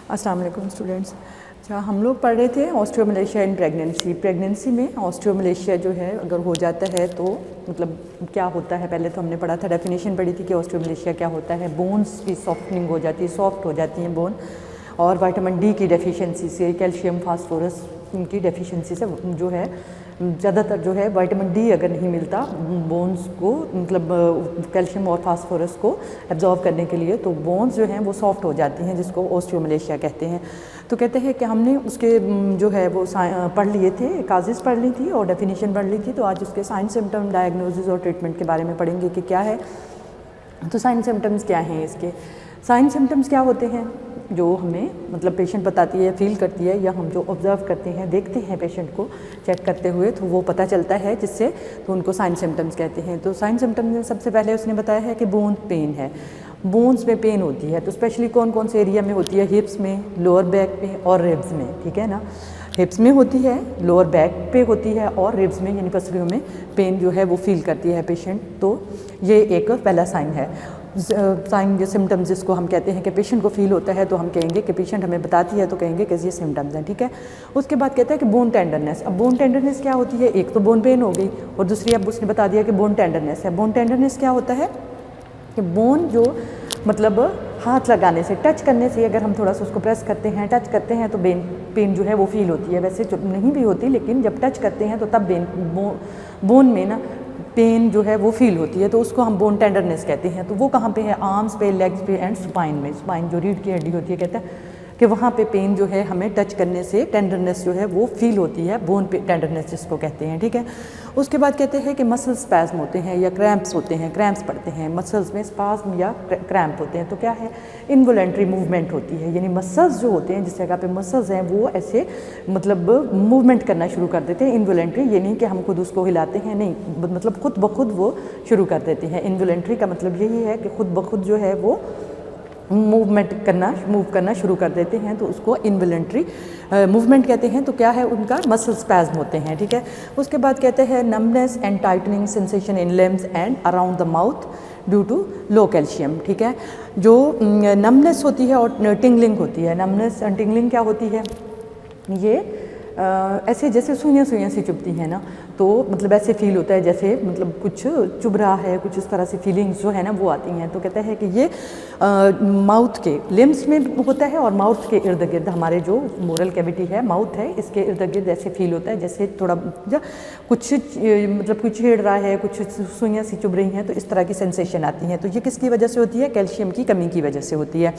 अस्सलाम वालेकुम स्टूडेंट्स। अच्छा, हम लोग पढ़ रहे थे ऑस्टियोमलेशिया इन प्रेगनेंसी में ऑस्टियोमलेशिया जो है अगर हो जाता है तो मतलब क्या होता है। पहले तो हमने पढ़ा था, डेफिनेशन पढ़ी थी कि ऑस्टियोमलेशिया क्या होता है। बोन्स की सॉफ्टनिंग हो जाती है, सॉफ्ट हो जाती हैं बोन, और विटामिन डी की डेफिशिएंसी से, कैल्शियम फास्फोरस की डेफिशिएंसी से जो है ज़्यादातर जो है विटामिन डी अगर नहीं मिलता बोन्स को, मतलब कैल्शियम और फास्फोरस को एब्जॉर्ब करने के लिए, तो बोन्स जो हैं वो सॉफ्ट हो जाती हैं, जिसको ऑस्टियोमलेशिया कहते हैं। तो कहते हैं कि हमने उसके जो है वो पढ़ लिए थे, काजेज़ पढ़ ली थी और डेफिनेशन पढ़ ली थी। तो आज उसके साइन सिम्टम, डायग्नोसिस और ट्रीटमेंट के बारे में पढ़ेंगे कि क्या है। तो साइन सिम्टम्स क्या हैं इसके। साइन सिम्टम्स क्या होते हैं जो हमें मतलब पेशेंट बताती है, फील करती है, या हम जो ऑब्ज़र्व करते हैं, देखते हैं पेशेंट को चेक करते हुए, तो वो पता चलता है जिससे, तो उनको साइन सिम्टम्स कहते हैं। तो साइन सिम्टम्स में सबसे पहले उसने बताया है कि बोन पेन है, बोन्स में पेन होती है। तो स्पेशली कौन कौन से एरिया में होती है? हिप्स में, लोअर बैक में और रिब्स में, ठीक है ना। हिप्स में होती है, लोअर बैक पे होती है और रिब्स में यानी पसलियों में पेन जो है वो फील करती है पेशेंट। तो ये एक पहला साइन है। साइन या सिम्टम्स जिसको हम कहते हैं कि पेशेंट को फील होता है, तो हम कहेंगे कि पेशेंट हमें बताती है तो कहेंगे कि ये सिम्टम्स हैं, ठीक है। उसके बाद कहते हैं कि बोन टेंडरनेस। अब बोन टेंडरनेस क्या होती है? एक तो बोन पेन हो गई और दूसरी अब उसने बता दिया कि बोन टेंडरनेस है। बोन टेंडरनेस क्या होता है कि बोन जो मतलब हाथ लगाने से, टच करने से, अगर हम थोड़ा सा उसको प्रेस करते हैं, टच करते हैं तो पेन जो है वो फील होती है। वैसे नहीं भी होती, लेकिन जब टच करते हैं तो तब बोन में ना पेन जो है वो फील होती है, तो उसको हम बोन टेंडरनेस कहते हैं। तो वो कहाँ पे है? आर्म्स पे, लेग्स पे एंड स्पाइन में। स्पाइन जो रीढ़ की हड्डी होती है, कहते हैं कि वहाँ पे पेन जो है हमें टच करने से टेंडरनेस जो है वो फील होती है, बोन पे टेंडरनेस जिसको कहते हैं, ठीक है। उसके बाद कहते हैं कि मसल स्पैज्म होते हैं या क्रैम्प्स होते हैं, क्रैम्प्स पड़ते हैं, मसल्स में स्पाज्म या क्रैम्प होते हैं। तो क्या है? इनवॉलंटरी मूवमेंट होती है, यानी मसल्स जो होते हैं, जिस जगह पे मसल्स हैं वो ऐसे मतलब मूवमेंट करना शुरू कर देते हैं। इनवॉलंटरी ये नहीं कि हम खुद उसको हिलाते हैं, नहीं, मतलब खुद ब खुद वो शुरू कर देते हैं। इनवॉलंटरी का मतलब यही है कि खुद ब खुद जो है वो मूव करना शुरू कर देते हैं, तो उसको इनवॉलंटरी मूवमेंट कहते हैं। तो क्या है? उनका मसल स्पैज्म होते हैं, ठीक है। उसके बाद कहते हैं numbness and tightening sensation in limbs and around the mouth due to low calcium, ठीक है। जो नमनेस होती है और टिंगलिंग होती है। नमनेस एंड टिंगलिंग क्या होती है? ये ऐसे जैसे सुइयाँ सी चुभती हैं ना, तो मतलब ऐसे फील होता है जैसे मतलब कुछ चुभ रहा है, कुछ इस तरह से फीलिंग्स जो है ना वो आती हैं। तो कहते हैं कि ये माउथ के लिम्स में होता है और माउथ के इर्द गिर्द, हमारे जो मोरल कैविटी है, माउथ है, इसके इर्द गिर्द ऐसे फील होता है जैसे थोड़ा कुछ मतलब कुछ छेड़ रहा है, कुछ सुइयाँ सी चुभ रही हैं, तो इस तरह की सेंसेशन आती हैं। तो ये किसकी वजह से होती है? कैल्शियम की कमी की वजह से होती है।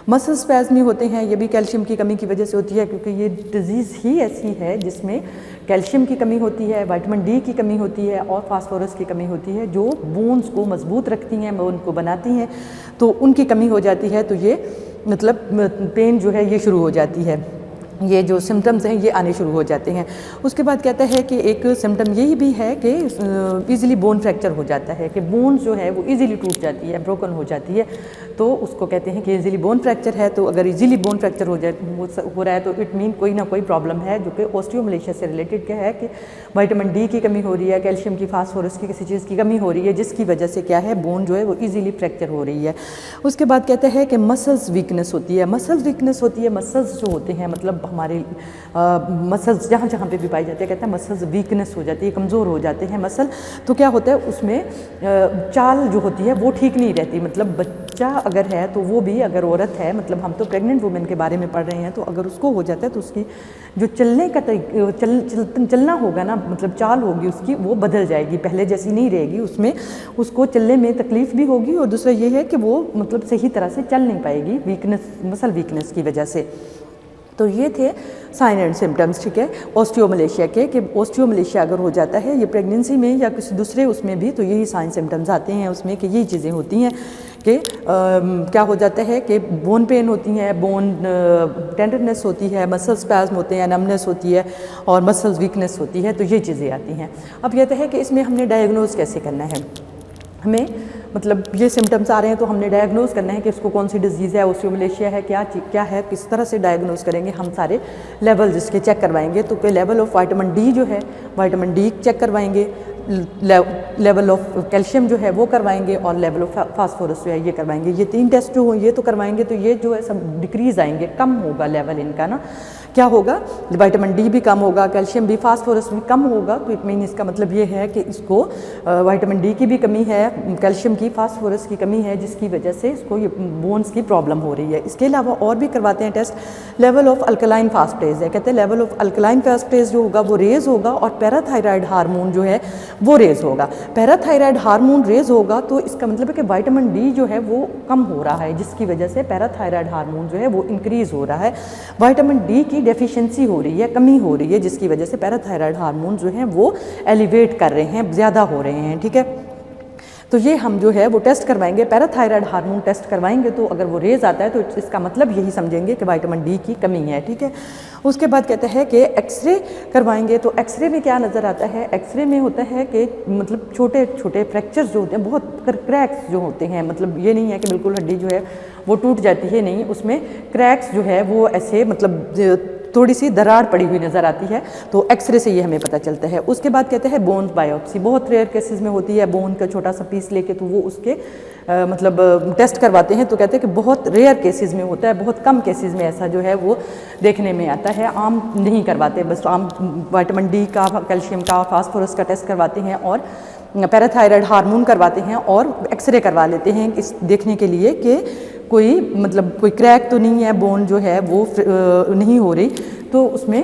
मसल स्पैज्म होते हैं, ये भी कैल्शियम की कमी की वजह से होती है, क्योंकि ये डिजीज़ ही ऐसी है जिसमें कैल्शियम की कमी होती है, विटामिन डी की कमी होती है और फास्फोरस की कमी होती है, जो बोन्स को मजबूत रखती हैं, बोन को बनाती हैं। तो उनकी कमी हो जाती है, तो ये मतलब पेन जो है ये शुरू हो जाती है, ये जो सिम्टम्स हैं ये आने शुरू हो जाते हैं। उसके बाद कहता है कि एक सिम्टम यही भी है कि ईज़िली बोन फ्रैक्चर हो जाता है, कि बोन जो है वो ईज़िली टूट जाती है, ब्रोकन हो जाती है, तो उसको कहते हैं कि ईज़िली बोन फ्रैक्चर है। तो अगर ईज़िली बोन फ्रैक्चर हो रहा है तो इट मीन कोई ना कोई प्रॉब्लम है, जो कि ऑस्टियोमलेशिया से रिलेटेड क्या है कि विटामिन डी की कमी हो रही है, कैल्शियम की, फास्फोरस की, किसी चीज़ की कमी हो रही है, जिसकी वजह से क्या है, बोन जो है वो ईज़िली फ्रैक्चर हो रही है। उसके बाद कहते हैं कि मसल्स वीकनेस होती है। मसल्स वीकनेस होती है, मसल्स जो होते हैं मतलब हमारे मसल्स जहाँ जहाँ पे भी पाई जाती है, कहते हैं मसल्स वीकनेस हो जाती है, कमज़ोर हो जाते हैं मसल। तो क्या होता है उसमें चाल जो होती है वो ठीक नहीं रहती। मतलब बच्चा अगर है तो वो भी, अगर औरत है, मतलब हम तो प्रेग्नेंट वुमेन के बारे में पढ़ रहे हैं, तो अगर उसको हो जाता है तो उसकी जो चलने का चलना होगा ना, मतलब चाल होगी उसकी, वो बदल जाएगी, पहले जैसी नहीं रहेगी। उसमें उसको चलने में तकलीफ़ भी होगी, और दूसरा ये है कि वो मतलब सही तरह से चल नहीं पाएगी, वीकनेस, मसल वीकनेस की वजह से। तो ये थे साइन एंड सिम्टम्स, ठीक है, ऑस्टियोमलेशिया के, कि ऑस्टियोमलेशिया अगर हो जाता है ये प्रेगनेंसी में या किसी दूसरे उसमें भी, तो यही साइन सिम्टम्स आते हैं उसमें, कि यही चीज़ें होती हैं कि क्या हो जाता है कि बोन पेन होती है, बोन टेंडरनेस होती है, मसल स्पैज्म होते हैं, नमनेस होती है और मसल्स वीकनेस होती है। तो ये चीज़ें आती हैं। अब कहते हैं कि इसमें हमने डायग्नोज कैसे करना है। हमें मतलब ये सिम्टम्स आ रहे हैं तो हमने डायग्नोज करना है कि इसको कौन सी डिजीज़ है, ऑस्टियोमलेशिया है, क्या है, किस तरह से डायग्नोज करेंगे। हम सारे लेवल जिसके चेक करवाएंगे। तो लेवल ऑफ विटामिन डी जो है, विटामिन डी चेक करवाएंगे, लेवल ऑफ कैल्शियम जो है वो करवाएंगे और लेवल ऑफ फास्फोरस जो है ये करवाएंगे। ये 3 टेस्ट जो हो ये तो करवाएंगे, तो ये जो है सब डिक्रीज आएंगे, कम होगा लेवल इनका ना। क्या होगा, विटामिन डी भी कम होगा, कैल्शियम भी, फास्फोरस भी कम होगा। तो इट मीन इसका मतलब ये है कि इसको विटामिन डी की भी कमी है, कैल्शियम की, फास्फोरस की कमी है, जिसकी वजह से इसको ये बोन्स की प्रॉब्लम हो रही है। इसके अलावा और भी करवाते हैं टेस्ट। लेवल ऑफ अल्कलाइन फास्फेज है, कहते हैं लेवल ऑफ अल्कलाइन फास्फेज जो होगा वो रेज होगा और पैराथायराइड हार्मोन जो है वो रेज होगा। पैराथायराइड हार्मोन रेज होगा तो इसका मतलब है कि विटामिन डी जो है वो कम हो रहा है, जिसकी वजह से पैराथायराइड हार्मोन जो है वो इंक्रीज हो रहा है। विटामिन डी की डेफिशिएंसी हो रही है, कमी हो रही है, जिसकी वजह से पैराथायराइड हार्मोन जो हैं वो एलिवेट कर रहे हैं, ज़्यादा हो रहे हैं। ठीक है, तो ये हम जो है वो टेस्ट करवाएंगे, पैराथायराइड हार्मोन टेस्ट करवाएंगे। तो अगर वो रेज आता है तो इसका मतलब यही समझेंगे कि विटामिन डी की कमी है। ठीक है, उसके बाद कहते हैं कि एक्सरे करवाएंगे। तो एक्सरे में क्या नज़र आता है, एक्सरे में होता है कि मतलब छोटे छोटे फ्रैक्चर्स जो होते हैं, बहुत क्रैक्स जो होते हैं, मतलब ये नहीं है कि बिल्कुल हड्डी जो है वो टूट जाती है, नहीं, उसमें क्रैक्स जो है वो ऐसे मतलब थोड़ी सी दरार पड़ी हुई नज़र आती है। तो एक्सरे से ये हमें पता चलता है। उसके बाद कहते हैं बोन बायोप्सी, बहुत रेयर केसेस में होती है, बोन का छोटा सा पीस लेके तो वो उसके मतलब टेस्ट करवाते हैं। तो कहते हैं कि बहुत रेयर केसेस में होता है, बहुत कम केसेस में ऐसा जो है वो देखने में आता है, आम नहीं करवाते, बस आम विटामिन डी का, कैल्शियम का, फास्फोरस का टेस्ट करवाते हैं और पैराथायराइड हार्मोन करवाते हैं और एक्सरे करवा लेते हैं इस देखने के लिए कि कोई मतलब कोई क्रैक तो नहीं है, बोन जो है वो नहीं हो रही, तो उसमें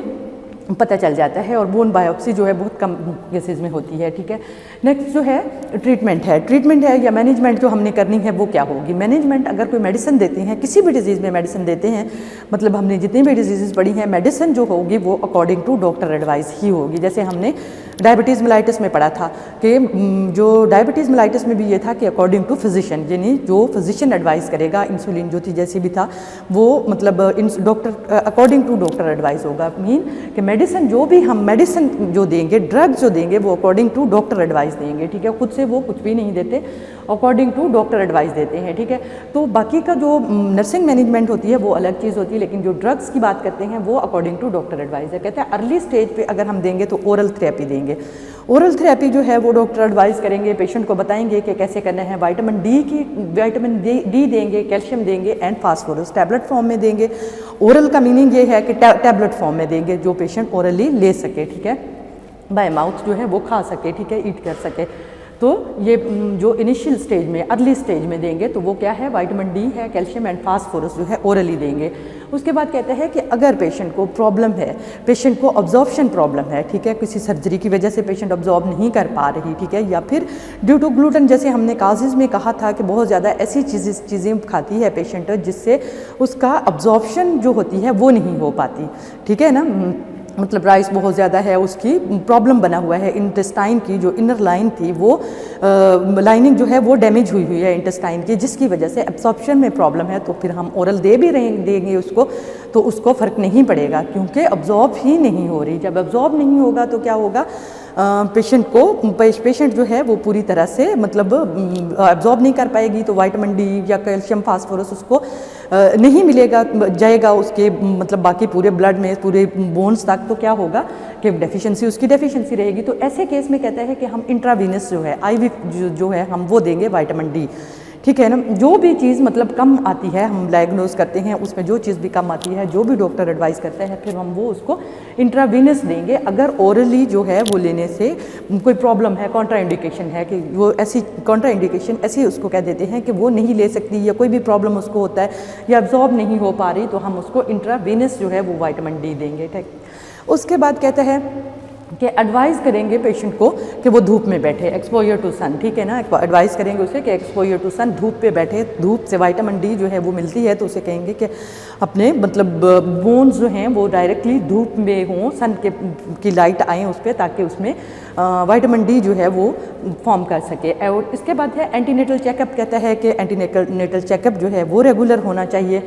पता चल जाता है। और बोन बायोप्सी जो है बहुत कम केसेस में होती है। ठीक है, नेक्स्ट जो है ट्रीटमेंट है। ट्रीटमेंट है या मैनेजमेंट जो हमने करनी है वो क्या होगी। मैनेजमेंट, अगर कोई मेडिसिन देते हैं, किसी भी डिजीज़ में मेडिसिन देते हैं, मतलब हमने जितनी भी डिजीज़ पढ़ी हैं, मेडिसिन जो होगी वो अकॉर्डिंग टू डॉक्टर एडवाइस ही होगी। जैसे हमने डायबिटीज़ मेलाइटिस में पढ़ा था कि जो डायबिटीज़ मेलाइटिस में भी ये था कि अकॉर्डिंग टू फिजिशियन, यानी जो फिजिशियन एडवाइस करेगा, इंसुलिन जो थी जैसी भी था वो मतलब doctor according to doctor advice होगा। मीन कि मेडिसिन जो भी हम मेडिसिन जो देंगे, ड्रग्स जो देंगे वो अकॉर्डिंग टू डॉक्टर एडवाइस देंगे। ठीक है, खुद से वो कुछ भी नहीं देते, अकॉर्डिंग टू डॉक्टर एडवाइस देते हैं। ठीक है, तो बाकी का जो नर्सिंग मैनेजमेंट होती है वो अलग चीज़ होती है, लेकिन जो ड्रग्स की बात करते हैं वो अकॉर्डिंग टू डॉक्टर एडवाइस है। कहते हैं अर्ली स्टेज पे अगर हम देंगे तो ओरल थेरेपी देंगे। ओरल थेरेपी जो है वो डॉक्टर एडवाइस करेंगे, पेशेंट को बताएंगे कि कैसे करना है। विटामिन डी देंगे, कैल्शियम देंगे एंड फास्फोरस टैबलेट फॉर्म में देंगे। ओरल का मीनिंग ये है कि टैबलेट फॉर्म में देंगे जो पेशेंट ओरली ले सके। ठीक है, बाय माउथ जो है वो खा सके। ठीक है, ईट कर सके। तो ये जो इनिशियल स्टेज में, अर्ली स्टेज में देंगे तो वो क्या है, विटामिन डी है, कैल्शियम एंड फास्फोरस जो है ओरली देंगे। उसके बाद कहते हैं कि अगर पेशेंट को प्रॉब्लम है, पेशेंट को अब्जॉर्प्शन प्रॉब्लम है, ठीक है, किसी सर्जरी की वजह से पेशेंट अब्जॉर्ब नहीं कर पा रही, ठीक है, या फिर ड्यू टू ग्लूटेन, जैसे हमने काजेज़ में कहा था कि बहुत ज़्यादा ऐसी चीज़ें खाती है पेशेंट जिससे उसका अब्जॉर्प्शन जो होती है वो नहीं हो पाती। ठीक है ना, मतलब राइस बहुत ज़्यादा है, उसकी प्रॉब्लम बना हुआ है, इंटेस्टाइन की जो इनर लाइन थी वो लाइनिंग जो है वो डैमेज हुई है इंटेस्टाइन की, जिसकी वजह से एब्सॉर्प्शन में प्रॉब्लम है। तो फिर हम ओरल दे भी देंगे उसको तो उसको फ़र्क नहीं पड़ेगा, क्योंकि अब्जॉर्ब ही नहीं हो रही। जब अब्जॉर्ब नहीं होगा तो क्या होगा, पेशेंट जो है वो पूरी तरह से मतलब एब्जॉर्ब नहीं कर पाएगी, तो विटामिन डी या कैल्शियम फास्फोरस उसको नहीं मिलेगा, जाएगा उसके मतलब बाकी पूरे ब्लड में, पूरे बोन्स तक, तो क्या होगा कि डेफिशिएंसी, उसकी डेफिशिएंसी रहेगी। तो ऐसे केस में कहता है कि हम इंट्रावीनस जो है, आईवी जो है हम वो देंगे विटामिन डी। ठीक है ना, जो भी चीज़ मतलब कम आती है हम डायग्नोज करते हैं, उसमें जो चीज़ भी कम आती है, जो भी डॉक्टर एडवाइस करता है, फिर हम वो उसको इंट्रावीनस देंगे। अगर ओरली जो है वो लेने से कोई प्रॉब्लम है, कॉन्ट्राइंडिकेशन है, कि वो ऐसी कॉन्ट्राइंडिकेशन ऐसी उसको कह देते हैं कि वो नहीं ले सकती, या कोई भी प्रॉब्लम उसको होता है या एब्जॉर्ब नहीं हो पा रही, तो हम उसको इंट्रावीनस जो है वो विटामिन डी देंगे। ठीक, उसके बाद कहते हैं कि एडवाइस करेंगे पेशेंट को कि वो धूप में बैठे, एक्सपोजर टू सन। ठीक है ना, एडवाइस करेंगे उसे कि एक्सपोजर टू सन, धूप पे बैठे, धूप से विटामिन डी जो है वो मिलती है, तो उसे कहेंगे कि अपने मतलब बोन्स जो हैं वो डायरेक्टली धूप में हों, सन की लाइट आए उस पर, ताकि उसमें विटामिन डी जो है वो फॉर्म कर सके। और इसके बाद है एंटीनेटल चेकअप। कहता है कि एंटीनेटल चेकअप जो है वो रेगुलर होना चाहिए।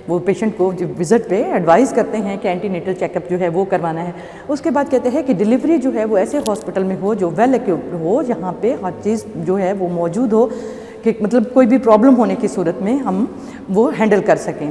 वो पेशेंट को जो विज़िट पे एडवाइस करते हैं कि एंटीनेटल चेकअप जो है वो करवाना है। उसके बाद कहते हैं कि डिलीवरी जो है वो ऐसे हॉस्पिटल में हो जो वेल इक्विप्ड हो, जहाँ पे हर चीज़ जो है वो मौजूद हो, कि मतलब कोई भी प्रॉब्लम होने की सूरत में हम वो हैंडल कर सकें।